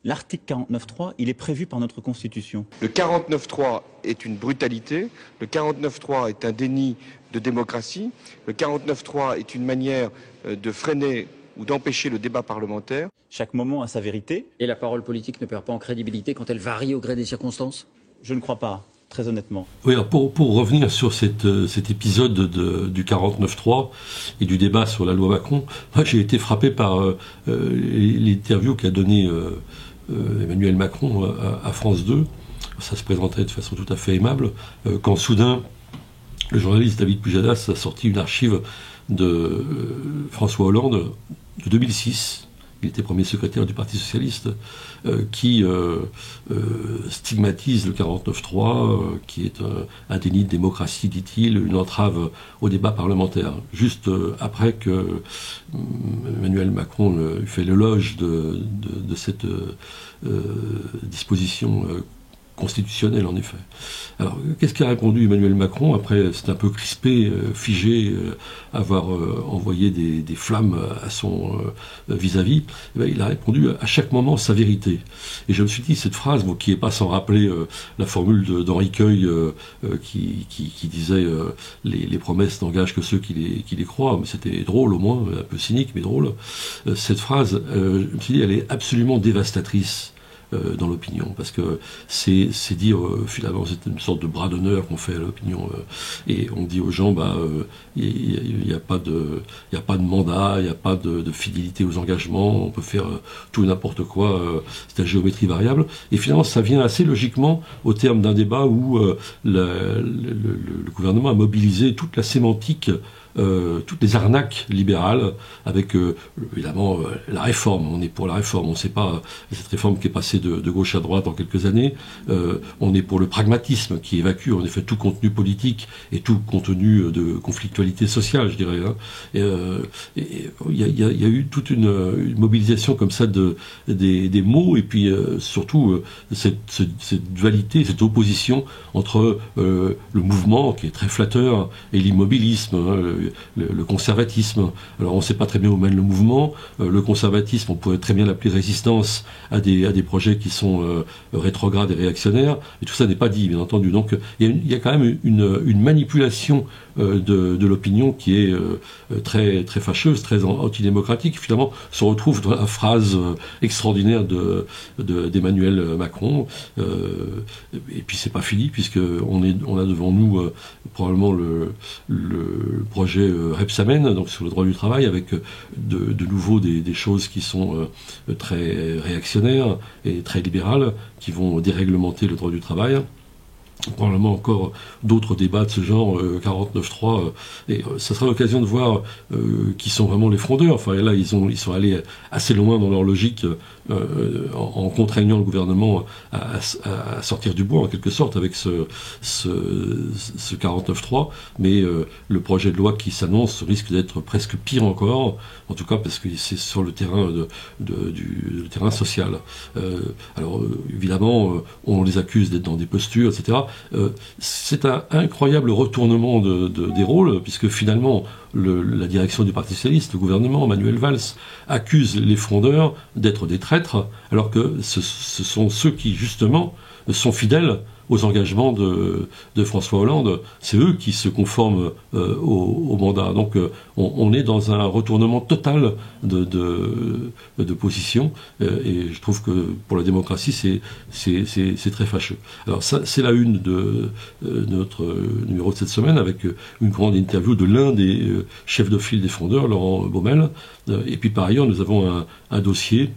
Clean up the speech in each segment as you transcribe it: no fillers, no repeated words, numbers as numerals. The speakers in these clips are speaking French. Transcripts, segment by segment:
L'article 49.3, il est prévu par notre Constitution. Le 49.3 est une brutalité, le 49.3 est un déni de démocratie, le 49.3 est une manière de freiner ou d'empêcher le débat parlementaire. Chaque moment a sa vérité. Et la parole politique ne perd pas en crédibilité quand elle varie au gré des circonstances? Je ne crois pas, très honnêtement. Oui, alors pour revenir sur cet épisode du 49.3 et du débat sur la loi Macron, moi j'ai été frappé par l'interview qu'a donné Emmanuel Macron à France 2. Ça se présentait de façon tout à fait aimable, quand soudain le journaliste David Pujadas a sorti une archive de François Hollande de 2006. Il était premier secrétaire du Parti Socialiste, qui stigmatise le 49.3, qui est un déni de démocratie, dit-il, une entrave au débat parlementaire. Juste après que Emmanuel Macron fait l'éloge de cette disposition constitutionnelle, en effet. Alors, qu'est-ce qu'a répondu Emmanuel Macron? Après, c'est un peu crispé, figé, avoir envoyé des flammes à son vis-à-vis. Eh bien, il a répondu à chaque moment sa vérité. Et je me suis dit, cette phrase, bon, qui n'est pas sans rappeler la formule d'Henri Queuille, qui disait les promesses n'engagent que ceux qui les croient, mais c'était drôle au moins, un peu cynique, mais drôle. Cette phrase, je me suis dit, elle est absolument dévastatrice dans l'opinion, parce que c'est dire finalement c'est une sorte de bras d'honneur qu'on fait à l'opinion, et on dit aux gens il n'y a pas de mandat, il n'y a pas de fidélité aux engagements, on peut faire tout et n'importe quoi, c'est à géométrie variable, et finalement ça vient assez logiquement au terme d'un débat où le gouvernement a mobilisé toute la sémantique, toutes les arnaques libérales, avec évidemment la réforme. On est pour la réforme, on ne sait pas cette réforme qui est passée de gauche à droite en quelques années. On est pour le pragmatisme qui évacue en effet tout contenu politique et tout contenu de conflictualité sociale, je dirais. Il y a eu toute une mobilisation comme ça des mots, et puis surtout cette dualité, cette opposition entre le mouvement qui est très flatteur et l'immobilisme, le conservatisme. Alors on ne sait pas très bien où mène le mouvement. Le conservatisme, on pourrait très bien l'appeler résistance à des projets qui sont rétrogrades et réactionnaires. Et tout ça n'est pas dit, bien entendu. Donc il y a quand même une manipulation de l'opinion qui est très, très fâcheuse, très antidémocratique. Finalement, se retrouve dans la phrase extraordinaire d'Emmanuel Macron. Et puis c'est pas fini, puisque on a devant nous probablement le projet Rebsamen, donc sur le droit du travail, avec de nouveau des choses qui sont très réactionnaires et très libérales, qui vont déréglementer le droit du travail. Probablement encore d'autres débats de ce genre, 49.3, et ça sera l'occasion de voir qui sont vraiment les frondeurs. Enfin, là, ils sont allés assez loin dans leur logique, en contraignant le gouvernement à sortir du bois, en quelque sorte, avec ce 49.3, mais le projet de loi qui s'annonce risque d'être presque pire encore, en tout cas parce que c'est sur le terrain du terrain social. Alors, évidemment, on les accuse d'être dans des postures, etc. C'est un incroyable retournement des rôles, puisque finalement la direction du Parti Socialiste, le gouvernement, Manuel Valls, accuse les frondeurs d'être des traîtres, alors que ce sont ceux qui justement sont fidèles aux engagements de François Hollande. C'est eux qui se conforment au mandat. Donc on est dans un retournement total de position, et je trouve que pour la démocratie c'est très fâcheux. Alors ça, c'est la une de notre numéro de cette semaine, avec une grande interview de l'un des chefs de file des frondeurs, Laurent Baumel, et puis par ailleurs nous avons un dossier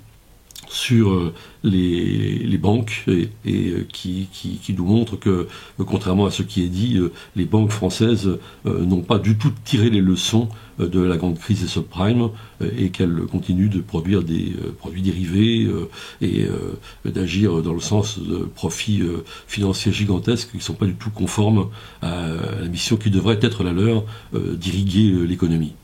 sur les banques, et qui nous montre que, contrairement à ce qui est dit, les banques françaises n'ont pas du tout tiré les leçons de la grande crise des subprimes, et qu'elles continuent de produire des produits dérivés et d'agir dans le sens de profits financiers gigantesques qui ne sont pas du tout conformes à la mission qui devrait être la leur, d'irriguer l'économie.